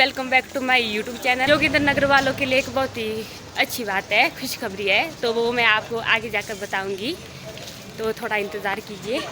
Welcome back to my YouTube channel. Jogindernagar वालों के लिए एक बहुत ही अच्छी बात है, खुशखबरी है, तो वो मैं आपको आगे जाकर बताऊंगी, तो थोड़ा इंतज़ार कीजिए।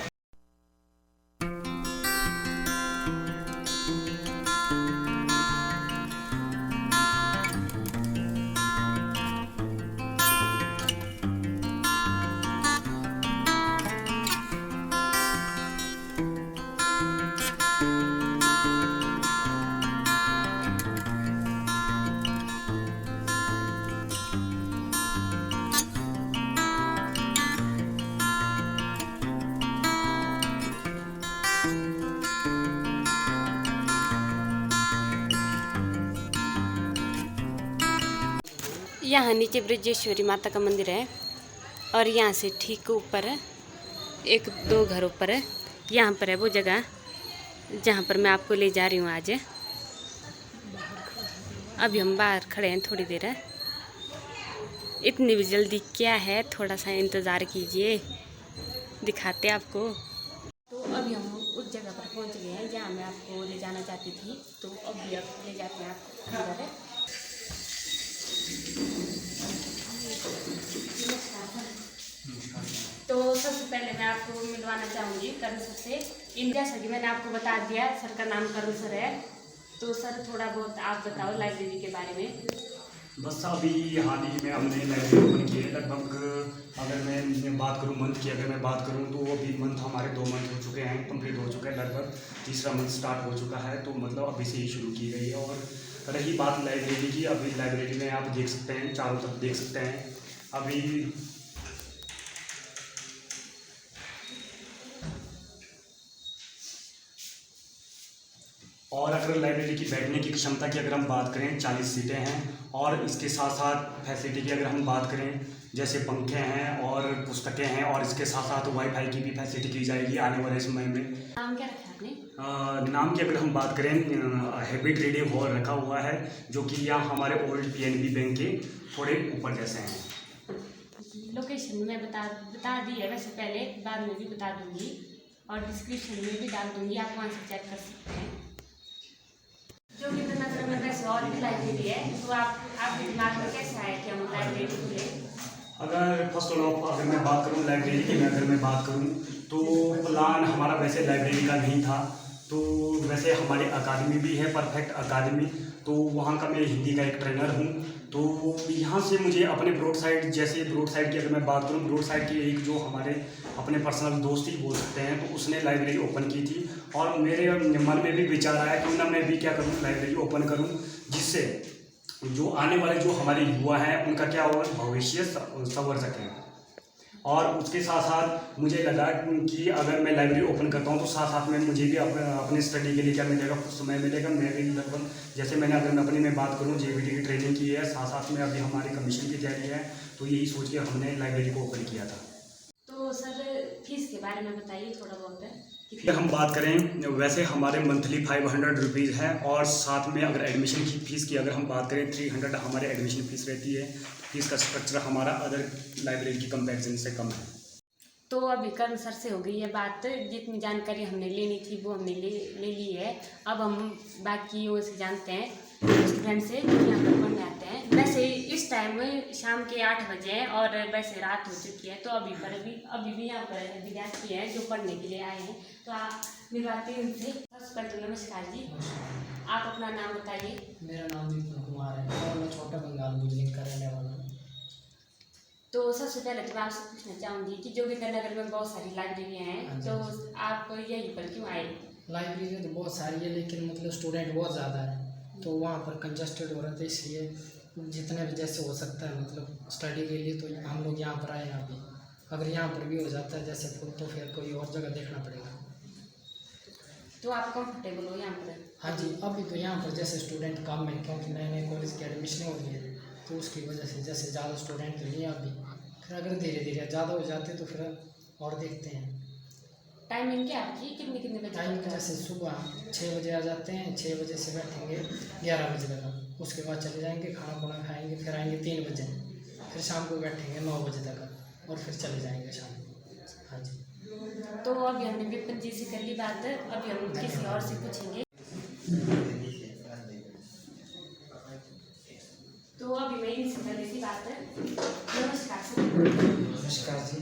यहाँ नीचे ब्रजेश्वरी माता का मंदिर है और यहाँ से ठीक ऊपर है, एक दो घर ऊपर है, यहाँ पर है वो जगह जहाँ पर मैं आपको ले जा रही हूँ आज। अभी हम बाहर खड़े हैं, थोड़ी देर है, इतनी भी जल्दी क्या है, थोड़ा सा इंतज़ार कीजिए, दिखाते आपको। तो अभी हम उस जगह पर पहुँच गए हैं जहाँ मैं आपको ले जाना चाहती थी, तो अभी अब ले जाते हैं आपको अंदर। तो सबसे पहले मैं आपको मिलवाना चाहूँगी कर्ण सर से। जैसा कि मैंने आपको बता दिया, सर का नाम कर्ण सर है। तो सर थोड़ा बहुत आप बताओ लाइब्रेरी के बारे में। बस अभी हाल ही में हमने लाइब्रेरी ओपन की है। लगभग अगर मैं बात करूँ मंथ की, अगर मैं बात करूँ तो अभी मंथ हमारे 2 मंथ हो चुके हैं, कंप्लीट हो चुका है, लगभग तीसरा मंथ स्टार्ट हो चुका है। तो मतलब अभी से ही शुरू की गई है। और रही बात लाइब्रेरी की, अभी लाइब्रेरी में आप देख सकते हैं, चारों तरफ देख सकते हैं अभी। और अगर लाइब्रेरी की बैठने की क्षमता की अगर हम बात करें, 40 सीटें हैं। और इसके साथ साथ फैसिलिटी की अगर हम बात करें, जैसे पंखे हैं और पुस्तकें हैं, और इसके साथ साथ वाईफाई की भी फैसिलिटी की जाएगी आने वाले समय में। नाम क्या रखा आपने? नाम की अगर हम बात करें, हैबिट रीडिंग हॉल रखा हुआ है, जो कि यहाँ हमारे ओल्ड PNB बैंक के थोड़े ऊपर जैसे हैं। लोकेशन मैं बता दी है वैसे पहले, बाद में भी बता दूंगी और डिस्क्रिप्शन में भी डाल दूंगी, आप वहाँ से चेक कर सकते हैं। जोगिंद्रनगर में वैसे और भी लाइब्रेरी है, तो आपके दिमाग में कैसे आया कि हम लाइब्रेरी खुले? अगर फर्स्ट ऑफ अगर मैं बात करूँ लाइब्रेरी की, अगर मैं बात करूँ तो प्लान हमारा वैसे लाइब्रेरी का नहीं था। तो वैसे हमारी अकादमी भी है, परफेक्ट अकादमी, तो वहाँ का मैं हिंदी का एक ट्रेनर हूँ। तो यहाँ से मुझे अपने ब्रॉड साइड, जैसे ब्रॉड साइड की अगर मैं बात करूँ, ब्रॉड साइड की एक जो हमारे अपने पर्सनल दोस्त ही बोल सकते हैं, तो उसने लाइब्रेरी ओपन की थी। और मेरे मन में भी विचार आया कि ना मैं भी क्या करूँ, लाइब्रेरी ओपन करूँ, जिससे जो आने वाले जो हमारे युवा हैं उनका क्या हो, भविष्य संवर सकें। और उसके साथ साथ मुझे लगा कि अगर मैं लाइब्रेरी ओपन करता हूँ तो साथ साथ में मुझे भी अपने स्टडी के लिए क्या मिलेगा, कुछ समय मिलेगा। मैं भी लगभग जैसे मैंने अगर मैं अपनी में बात करूँ, JVT की ट्रेनिंग की है, साथ साथ में अभी हमारी कमीशन की तैयारी है, तो यही सोच के हमने लाइब्रेरी को ओपन किया था। तो सर फीस के बारे में बताइए थोड़ा बहुत है। अगर हम बात करें, वैसे हमारे मंथली 500 रुपीज़ है, और साथ में अगर एडमिशन की फ़ीस की अगर हम बात करें, 300 हमारे एडमिशन फ़ीस रहती है। फीस का स्ट्रक्चर हमारा अदर लाइब्रेरी की कंपैरिजन से कम है। तो अभी कर्ण सर से हो गई है बात, जितनी जानकारी हमने लेनी थी वो हमने ले ली है। अब हम बाकियों से जानते हैं, स्टूडेंट से जो यहाँ पर पढ़ने आते हैं। वैसे इस टाइम शाम के 8 बजे हैं और वैसे रात हो चुकी है, तो अभी भी यहाँ पर विद्यार्थी हैं जो पढ़ने के लिए आए हैं, तो आप मिलवाते हैं उनसे। सबसे पहले तो नमस्कार जी, आप अपना नाम बताइए। मेरा नाम विपुल कुमार है और मैं छोटा बंगाल बुजलिंग का रहने वाला हूँ। तो सबसे पहले तो मैं आपसे पूछना चाहूँगी कि जोगिंद्रनगर में बहुत सारी लाइब्रेरियाँ हैं, तो आप यहीं पर क्यों आए? लाइब्रेरी तो बहुत सारी है, लेकिन मतलब स्टूडेंट बहुत ज़्यादा है, तो वहाँ पर कंजस्टेड हो रहा था, इसलिए जितने भी जैसे हो सकता है मतलब स्टडी के लिए, तो हम लोग यहाँ पर आए हैं। अभी अगर यहाँ पर भी हो जाता है जैसे फुल, तो फिर कोई और जगह देखना पड़ेगा। तो आप कंफर्टेबल हो यहाँ पर? हाँ जी, अभी तो यहाँ पर जैसे स्टूडेंट कम है, क्योंकि नए नए कॉलेज की एडमिशन हो रही है, तो उसकी वजह से जैसे ज़्यादा स्टूडेंट नहीं है अभी। फिर अगर धीरे धीरे ज़्यादा हो जाते तो फिर और देखते हैं। टाइमिंग क्या आपकी, कितने बजे? टाइम जैसे सुबह 6 बजे आ जाते हैं, 6 बजे से बैठेंगे 11 बजे तक, उसके बाद चले जाएंगे, खाना खुना खाएंगे, फिर आएंगे 3 बजे, फिर शाम को बैठेंगे 9 बजे तक और फिर चले जाएंगे शाम को। हाँ जी। तो अभी हमने विपिन जी से कर ली बात, अभी हम किसी और से पूछेंगे। बात है। नमस्कार सर। नमस्कार जी।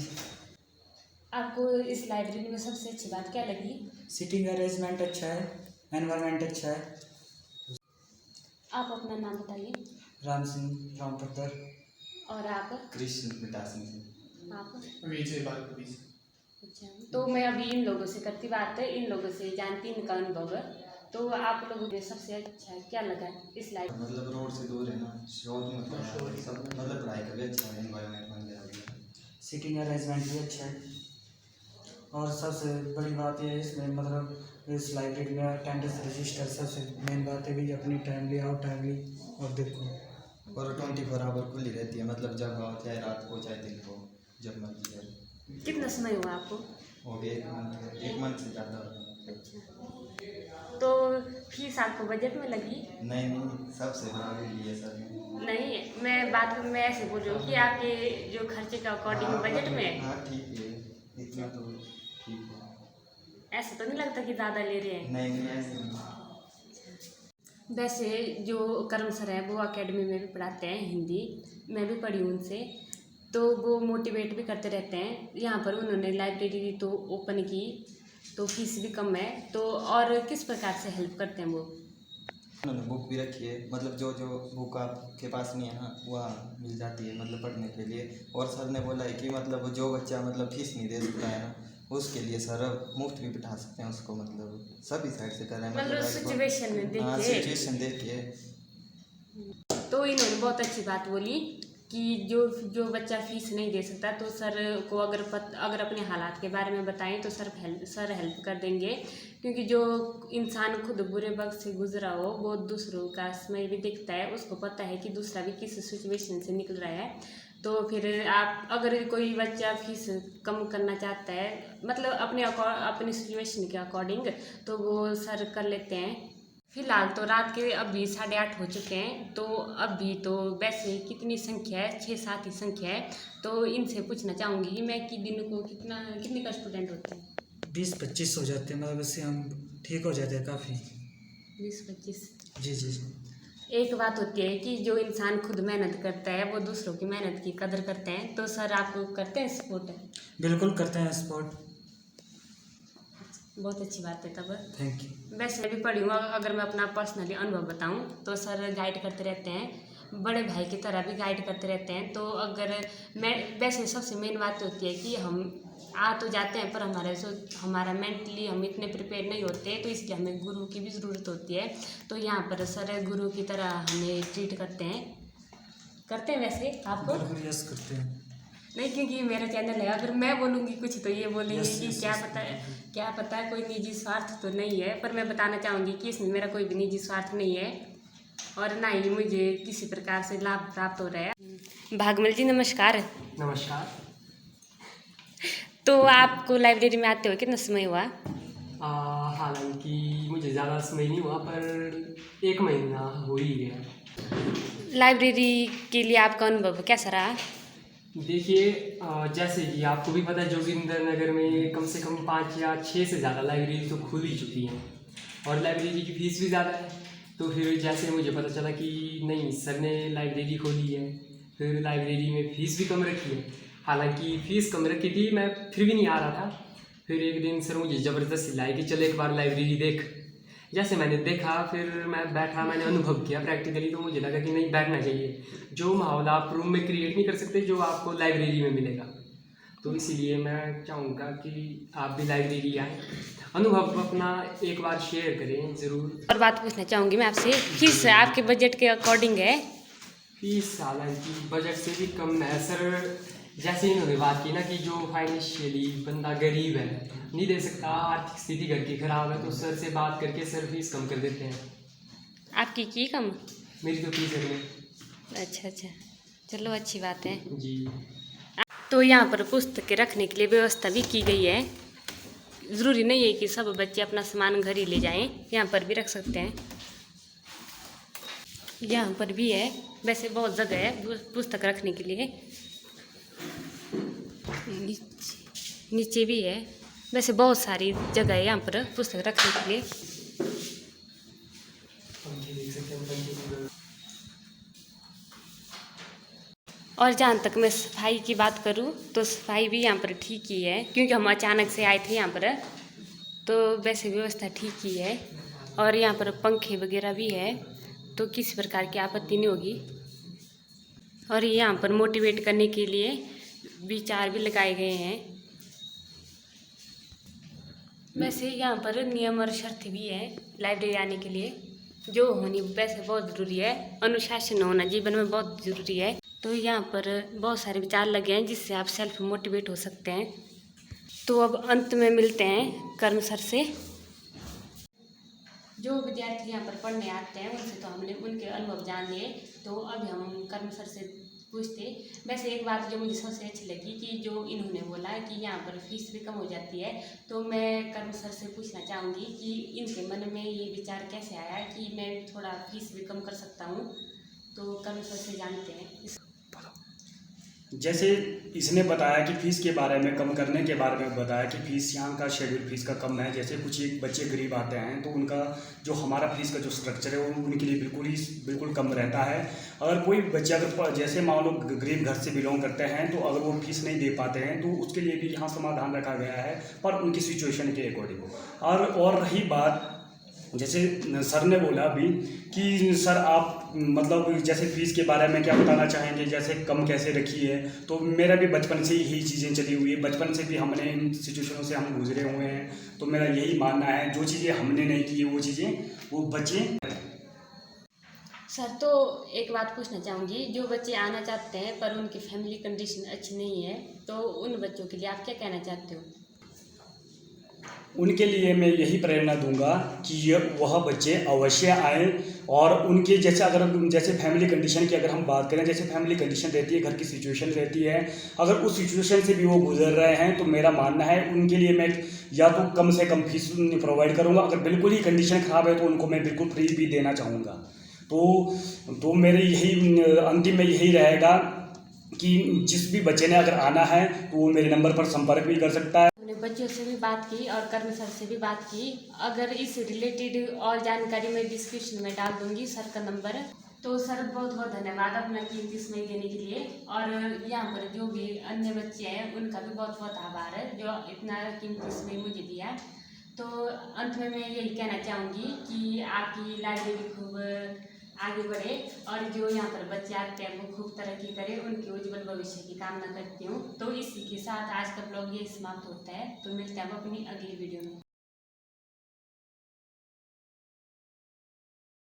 आपको इस लाइब्रेरी में सबसे अच्छी बात क्या लगी? सीटिंग अरेंजमेंट अच्छा है, एनवायरनमेंट अच्छा है। आप अपना नाम बताइए। राम सिंह रामपत्तर। और आप? कृष्ण पिता सिंह। आप? विजय बालपुरी। अच्छा, तो मैं अभी इन लोगों से करती बात है, इन लोगों से जानती इनका अनुभव है। तो आप लोगों को सबसे अच्छा क्या लगा इस लाइब्रेरी? मतलब रोड से दूर है ना, शोर मतलब सब मतलब पढ़ाई का भी अच्छा है, एनवायरनमेंट वगैरह भी। सीटिंग अरेंजमेंट भी अच्छा है और सबसे बड़ी बात यह है इसमें मतलब इस लाइब्रेरी में अटेंडेंस रजिस्टर सबसे मेन बात है भी अपनी टाइमली आओ टाइमली और देखो। और 24 आवर खुली रहती है, मतलब जब आओ चाहे रात को चाहे दिन को जब मर्जी है। कितना समय हुआ आपको? वो भी 1 मंथ से ज़्यादा होता है। अच्छा, तो फीस आपको बजट में लगी? नहीं सबसे बड़ा भी है सर। नहीं, मैं ऐसे बोल रही हूँ कि आपके जो खर्चे के अकॉर्डिंग बजट में है। हाँ ठीक है, इतना तो ठीक है। ऐसा तो नहीं लगता कि ज़्यादा ले रहे हैं? नहीं ऐसे नहीं। वैसे जो कर्म सर है वो एकेडमी में भी पढ़ाते हैं हिंदी, मैं भी पढ़ी हूँ उनसे, तो वो मोटिवेट भी करते रहते हैं। यहाँ पर उन्होंने लाइब्रेरी तो ओपन की, तो फीस भी कम है, तो और किस प्रकार से हेल्प करते हैं वो? उन्होंने बुक भी रखी है, मतलब जो जो बुक आपके पास नहीं है ना वह मिल जाती है मतलब पढ़ने के लिए। और सर ने बोला है कि मतलब जो बच्चा मतलब फीस नहीं दे सकता है ना उसके लिए सर मुफ्त भी बिठा सकते हैं उसको, मतलब सभी साइड से कर रहे हैं मतलब सिचुएशन देख के। सिचुएशन देख के। तो इन्होंने बहुत अच्छी बात बोली कि जो बच्चा फीस नहीं दे सकता तो सर को अगर अपने हालात के बारे में बताएं तो सर हेल्प कर देंगे, क्योंकि जो इंसान खुद बुरे वक्त से गुजरा हो वो दूसरों का समय भी देखता है, उसको पता है कि दूसरा भी किस सिचुएशन से निकल रहा है। तो फिर आप अगर कोई बच्चा फीस कम करना चाहता है मतलब अपनी सिचुएशन के अकॉर्डिंग, तो वो सर कर लेते हैं। फिलहाल तो रात के अभी 8:30 हो चुके हैं, तो अभी तो वैसे कितनी संख्या है, 6-7 ही संख्या है। तो इनसे पूछना चाहूँगी कि मैं कि दिन को कितने का स्टूडेंट होते हैं? 20-25 हो जाते हैं, मतलब इससे हम ठीक हो जाते हैं काफ़ी। 20-25? जी जी जी। एक बात होती है कि जो इंसान खुद मेहनत करता है वो दूसरों की मेहनत की कदर करते हैं, तो सर आपको करते हैं सपोर्ट? बिल्कुल करते हैं सपोर्ट। बहुत अच्छी बात है तब। Thank you. वैसे भी पढ़ी हूँ, अगर मैं अपना पर्सनली अनुभव बताऊँ तो सर गाइड करते रहते हैं, बड़े भाई की तरह भी गाइड करते रहते हैं। तो अगर मैं वैसे सबसे मेन बात होती है कि हम आ तो जाते हैं पर हमारा मेंटली हम इतने प्रिपेयर नहीं होते, तो इसलिए हमें गुरु की भी ज़रूरत होती है। तो यहाँ पर सर गुरु की तरह हमें ट्रीट करते हैं वैसे आपको? बिल्कुल यस करते हैं। नहीं, क्योंकि मेरा चैनल है, अगर मैं बोलूँगी कुछ तो ये बोलेंगे Yes, कि yes, क्या पता है कोई निजी स्वार्थ तो नहीं है, पर मैं बताना चाहूँगी कि इसमें मेरा कोई भी निजी स्वार्थ नहीं है और ना ही मुझे किसी प्रकार से लाभ प्राप्त हो रहा है। भागमल जी नमस्कार। नमस्कार। तो आपको लाइब्रेरी में आते हुए कितना समय हुआ? हालांकि मुझे ज़्यादा समय नहीं हुआ पर 1 महीना हो ही गया। लाइब्रेरी के लिए आपका अनुभव कैसा रहा? देखिए, जैसे कि आपको भी पता है जोगिंदर नगर में कम से कम 5 या 6 से ज़्यादा लाइब्रेरी तो खुल ही चुकी हैं और लाइब्रेरी की फ़ीस भी ज़्यादा है। तो फिर जैसे मुझे पता चला कि नहीं, सर ने लाइब्रेरी खोली है, फिर लाइब्रेरी में फ़ीस भी कम रखी है। हालांकि फ़ीस कम रखी थी, मैं फिर भी नहीं आ रहा था। फिर एक दिन सर मुझे ज़बरदस्ती लाए कि चल एक बार लाइब्रेरी देख। जैसे मैंने देखा, फिर मैं बैठा, मैंने अनुभव किया प्रैक्टिकली, तो मुझे लगा कि नहीं, बैठना चाहिए। जो माहौल आप रूम में क्रिएट नहीं कर सकते जो आपको लाइब्रेरी में मिलेगा, तो इसीलिए मैं चाहूँगा कि आप भी लाइब्रेरी आएँ, अनुभव अपना एक बार शेयर करें ज़रूर। और बात पूछना चाहूँगी मैं आपसे, फीस आपके बजट के अकॉर्डिंग है? फीस हालांकि बजट से भी कम है सर। जैसे इन्होंने बात की ना कि जो फाइनेंशियली बंदा गरीब है, नहीं दे सकता, आर्थिक स्थिति घर की खराब है, तो सर से बात करके सर फीस कम कर देते हैं। आपकी की कम? मेरी तो फीस है। अच्छा, चलो अच्छी बात है जी। तो यहाँ पर पुस्तकें रखने के लिए व्यवस्था भी की गई है। ज़रूरी नहीं है कि सब बच्चे अपना सामान घर ही ले जाएं, यहाँ पर भी रख सकते हैं। यहाँ पर भी है, वैसे बहुत जगह है पुस्तक रखने के लिए। नीचे भी है, वैसे बहुत सारी जगह है यहाँ पर पुस्तक रखने के लिए। पंखे देख सकते हैं, पंखे और जहाँ तक मैं सफाई की बात करूँ तो सफाई भी यहाँ पर ठीक ही है, क्योंकि हम अचानक से आए थे यहाँ पर, तो वैसे व्यवस्था ठीक ही है। और यहाँ पर पंखे वगैरह भी है, तो किसी प्रकार की आपत्ति नहीं होगी। और यहाँ पर मोटिवेट करने के लिए विचार भी लगाए गए हैं। वैसे यहाँ पर नियम और शर्त भी है लाइब्रेरी आने के लिए, जो होनी वैसे बहुत ज़रूरी है। अनुशासन होना जीवन में बहुत ज़रूरी है। तो यहाँ पर बहुत सारे विचार लगे हैं जिससे आप सेल्फ मोटिवेट हो सकते हैं। तो अब अंत में मिलते हैं कर्म सर से। जो विद्यार्थी यहाँ पर पढ़ने आते हैं उनसे तो हमने उनके अनुभव जान लिए, तो अब हम कर्म सर से पूछते। वैसे एक बात जो मुझे सबसे अच्छी लगी कि जो इन्होंने बोला कि यहाँ पर फीस भी कम हो जाती है, तो मैं कर्म सर से पूछना चाहूँगी कि इनके मन में ये विचार कैसे आया कि मैं थोड़ा फीस भी कम कर सकता हूँ। तो कर्म सर से जानते हैं। जैसे इसने बताया कि फ़ीस के बारे में कम करने के बारे में बताया कि फ़ीस यहाँ का शेड्यूल फ़ीस का कम है। जैसे कुछ एक बच्चे गरीब आते हैं तो उनका जो हमारा फ़ीस का जो स्ट्रक्चर है वो उनके लिए बिल्कुल कम रहता है। अगर कोई बच्चा अगर जैसे मान लो गरीब घर से बिलोंग करते हैं तो अगर वो फ़ीस नहीं दे पाते हैं तो उसके लिए भी यहाँ समाधान रखा गया है, पर उनकी सिचुएशन के अकॉर्डिंग। और रही बात, जैसे सर ने बोला अभी कि सर आप मतलब जैसे फ़ीस के बारे में क्या बताना चाहेंगे, जैसे कम कैसे रखी है। तो मेरा भी बचपन से यही चीज़ें चली हुई है, बचपन से भी हमने इन सिचुएशनों से हम गुजरे हुए हैं। तो मेरा यही मानना है जो चीज़ें हमने नहीं की है वो चीज़ें वो बच्चे। सर तो एक बात पूछना चाहूँगी, जो बच्चे आना चाहते हैं पर उनकी फैमिली कंडीशन अच्छी नहीं है, तो उन बच्चों के लिए आप क्या कहना चाहते हो? उनके लिए मैं यही प्रेरणा दूंगा कि वह बच्चे अवश्य आएँ। और उनके जैसे अगर जैसे फैमिली कंडीशन की अगर हम बात करें, जैसे फैमिली कंडीशन रहती है, घर की सिचुएशन रहती है, अगर उस सिचुएशन से भी वो गुजर रहे हैं तो मेरा मानना है उनके लिए मैं या तो कम से कम फीस प्रोवाइड करूँगा। अगर बिल्कुल ही कंडीशन ख़राब है तो उनको मैं बिल्कुल फ्री भी देना चाहूँगा। तो मेरे यही अंतिम में यही रहेगा कि जिस भी बच्चे ने अगर आना है तो वो मेरे नंबर पर संपर्क भी कर सकता है। हमने बच्चों से भी बात की और कर्म सर से भी बात की। अगर इस रिलेटेड और जानकारी मैं डिस्क्रिप्शन में डाल दूंगी सर का नंबर। तो सर बहुत बहुत धन्यवाद अपना कीमती समय देने के लिए। और यहाँ पर जो भी अन्य बच्चे हैं उनका भी बहुत बहुत आभार है जो इतना कीमती समय मुझे दिया। तो अंत में मैं यही कहना चाहूँगी कि आपकी लाइब्रेरी खूब आगे बढ़े और जो यहाँ पर बच्चे आते हैं वो खूब तरक्की करें, उनके उज्जवल भविष्य की कामना करती हूँ। तो इसी के साथ आज का ब्लॉग ये समाप्त होता है। तो मिलते हैं अब अपनी अगली वीडियो में।